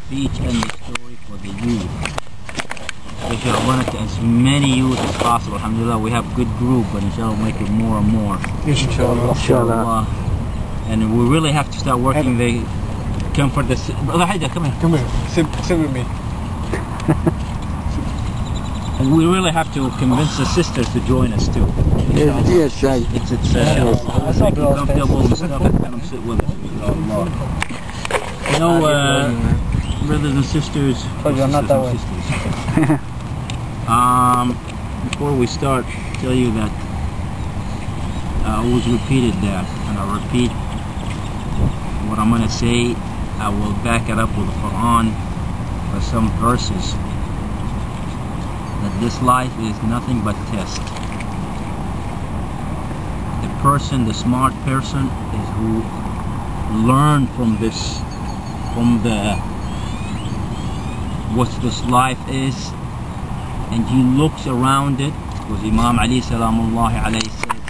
speech and the story for the youth. Inshallah, I want it to as many youth as possible. Alhamdulillah, we have a good group, but inshallah we'll make it more and more. Inshallah. Inshallah. And we really have to start working. They come for this. Brother Haida, come here. Come here. Sit with me. And we really have to convince the sisters to join us too. Yes, Shay. It's make you comfortable and stuff, and come sit with us. Inshallah. You know, brothers and sisters. Before we start, tell you that I always repeated that, and I repeat what I'm going to say. I will back it up with the Quran or some verses. That this life is nothing but test. The person, the smart person, is who learned from this, from the what this life is, and he looks around it. Because Imam Ali Salamullahi alayhi said,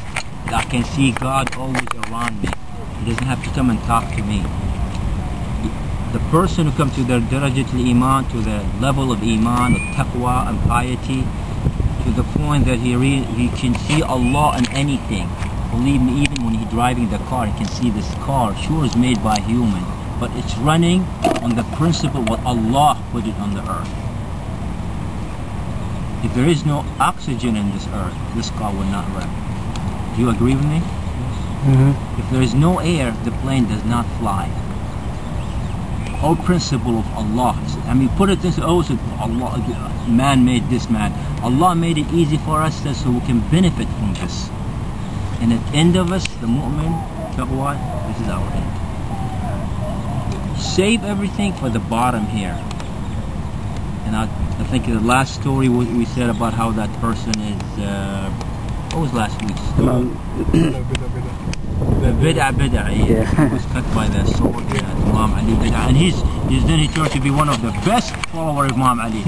I can see God always around me. He doesn't have to come and talk to me. The person who comes to the darajat al-iman, to the level of iman, of taqwa and piety, to the point that he can see Allah in anything. Believe me, even when he's driving the car, he can see this car, sure is made by human, but it's running on the principle what Allah put it on the earth. If there is no oxygen in this earth, this car will not run. Do you agree with me? If there is no air, the plane does not fly. Whole principle of Allah. I mean, put it this way, Allah, man made this man. Allah made it easy for us so we can benefit from this. And at the end of us, the mu'min, taqwa, this is our end. Save everything for the bottom here. And I think the last story we said about how that person is, what was last week's story? Bid'ah, yeah. He was cut by the sword, Imam Ali Bid'ah. And then he turned to be one of the best followers of Imam Ali.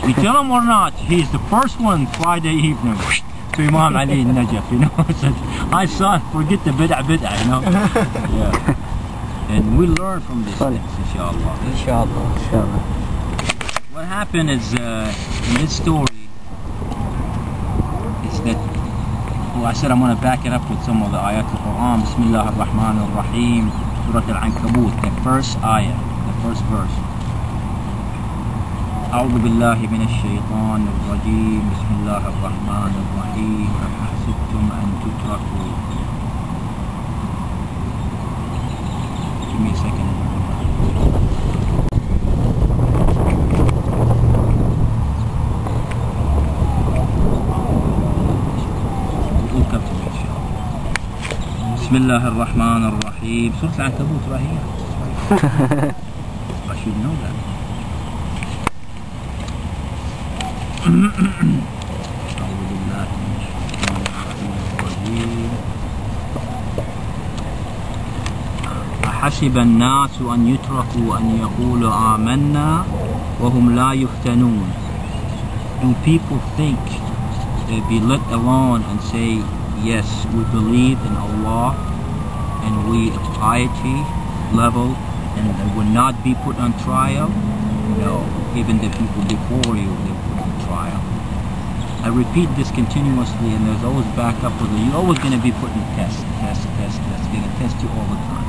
You tell him or not, he's the first one Friday evening to Imam Ali in Najaf, you know. I saw it, forget the Bid'ah, you know. Yeah. And we learn from these things, inshallah. Inshallah. What happened is, in this story, is that, well, I said I'm going to back it up with some of the ayat al-Quran. Bismillah ar-Rahman ar-Rahim, Surah Al-Ankabut, the first ayah, the first verse. أعوذ بالله من الشيطان الرجيم بسم الله الرحمن الرحيم أم حسبتم أن تتركوا. Give me a second. بسم الله الرحمن الرحيم. سورة العنكبوت right here. I should know that. أعوذ بالله من الشيطان الرجيم. أحسب الناس أن يتركوا أن يقولوا آمنا وهم لا يفتنون. Do people think they'll be let alone and say, yes, we believe in Allah and we piety level and will not be put on trial? No, even the people before you, they put on trial. I repeat this continuously, and there's always backup with it. You're always going to be put in test. They're going to test you all the time.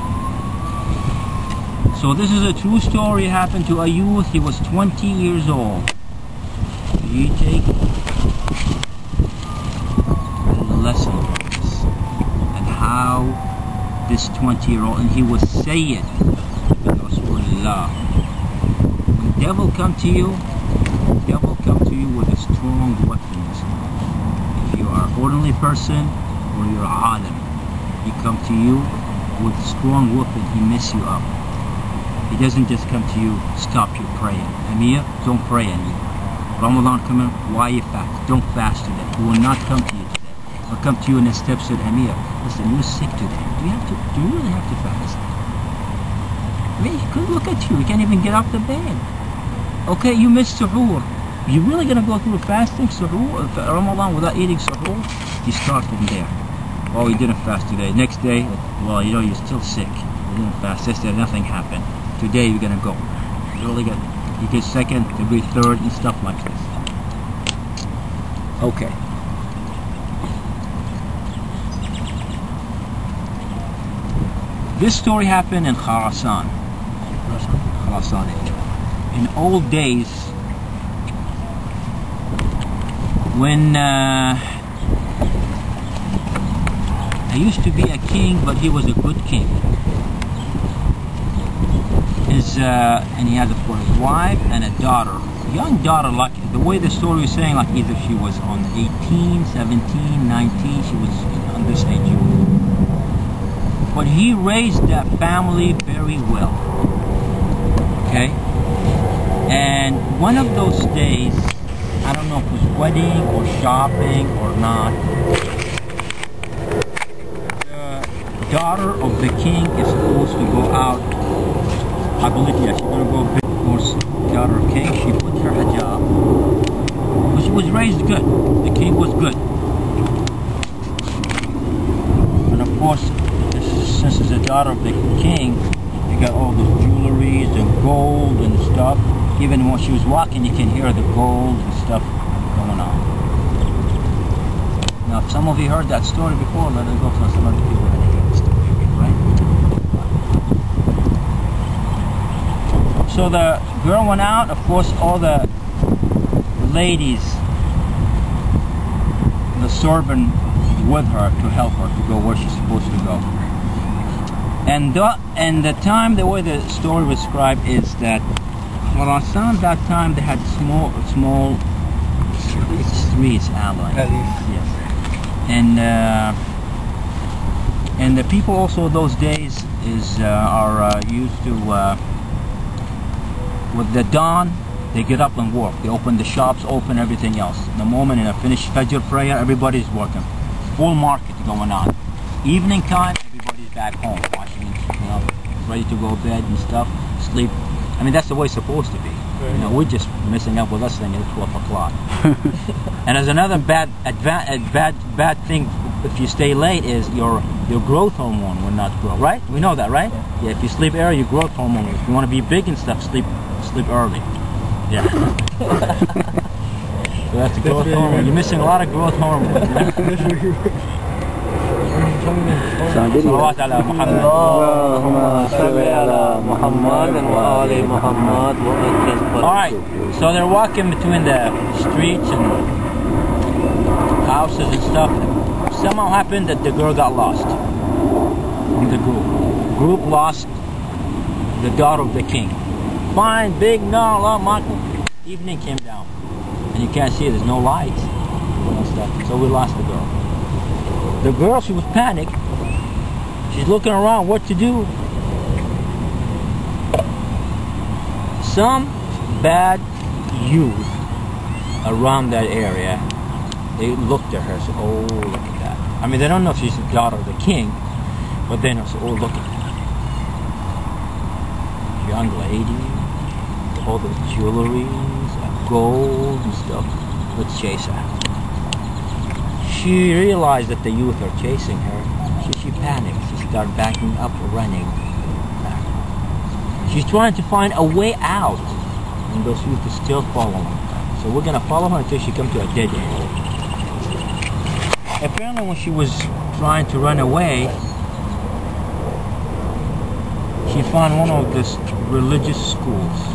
So this is a true story. It happened to a youth. He was 20 years old. You take lesson from this, and how this 20-year-old, and he was Sayyid Rasulullah. When the devil come to you with a strong weapons. If you are an ordinary person or you're an alim, he come to you with a strong weapon, he mess you up. He doesn't just come to you, stop your praying. Amir, don't pray anymore. Ramadan coming, why you fast? Don't fast today. He will not come to you today. Or come to you in the steps and Amir, listen, you're sick today. Do you really have to fast? I mean, he couldn't look at you. You can't even get off the bed. Okay, you missed suhoor. You really gonna go through fasting suhoor, Ramadan without eating suhoor? You start from there. Oh, you didn't fast today. Next day, well, you know, you're still sick. You didn't fast. Yesterday, nothing happened. Today, you're gonna go. really good. You get second, to be third, and stuff like this. Okay. This story happened in Khurasan. In old days, when there used to be a king, but he was a good king. And he had a wife and a daughter, young daughter, like the way the story is saying, like either she was on 18, 17, 19, she was on this age. But he raised that family very well. Okay? And one of those days, I don't know if it was wedding or shopping or not, the daughter of the king is supposed to go out. I believe, yeah, she's going to go big horse, daughter of king. She put her hijab. But she was raised good. The king was good. And of course, since it's the daughter of the king, you got all the jewelry and gold and stuff. Even when she was walking, you can hear the gold and stuff going on. Now, if some of you heard that story before, let it go for some other people that hear the story, right? So the girl went out. Of course, all the ladies, the servant with her to help her to go where she's supposed to go. And the time, the way the story was described is that Khurasan, that time they had small streets, alleys. Yes. And the people also those days are used to with the dawn, they get up and work. They open the shops, open everything else. The moment they finish Fajr prayer, everybody's working. Full market going on. Evening time, everybody's back home, washing, ready to go to bed and stuff, sleep. I mean, that's the way it's supposed to be. You know, we're just messing up with us thing at 12 o'clock. And there's another bad thing if you stay late is your growth hormone will not grow, right? We know that, right? Yeah, if you sleep early, your growth hormone. If you want to be big and stuff, sleep early. Yeah. So that's the growth hormone. You're missing a lot of growth hormone. صلوات على محمد اللهم صل على محمد وآل محمد. Alright, so they're walking between the streets and houses and stuff. Somehow happened that the girl got lost in the group. Group lost the daughter of the king. Fine, big, no, Michael. Evening came down and you can't see it, there's no lights. So we lost the girl. The girl, she was panicked. She's looking around what to do. Some bad youth around that area, they looked at her and said, oh, look at that. I mean, they don't know if she's the daughter of the king, but they know, oh, look at that. Young lady, all the jewelry, gold and stuff. Let's chase her. She realized that the youth are chasing her. She panicked. She started backing up, running back. She's trying to find a way out, and those youth are still following her. So we're going to follow her until she comes to a dead end. Apparently when she was trying to run away, she found one of these religious schools.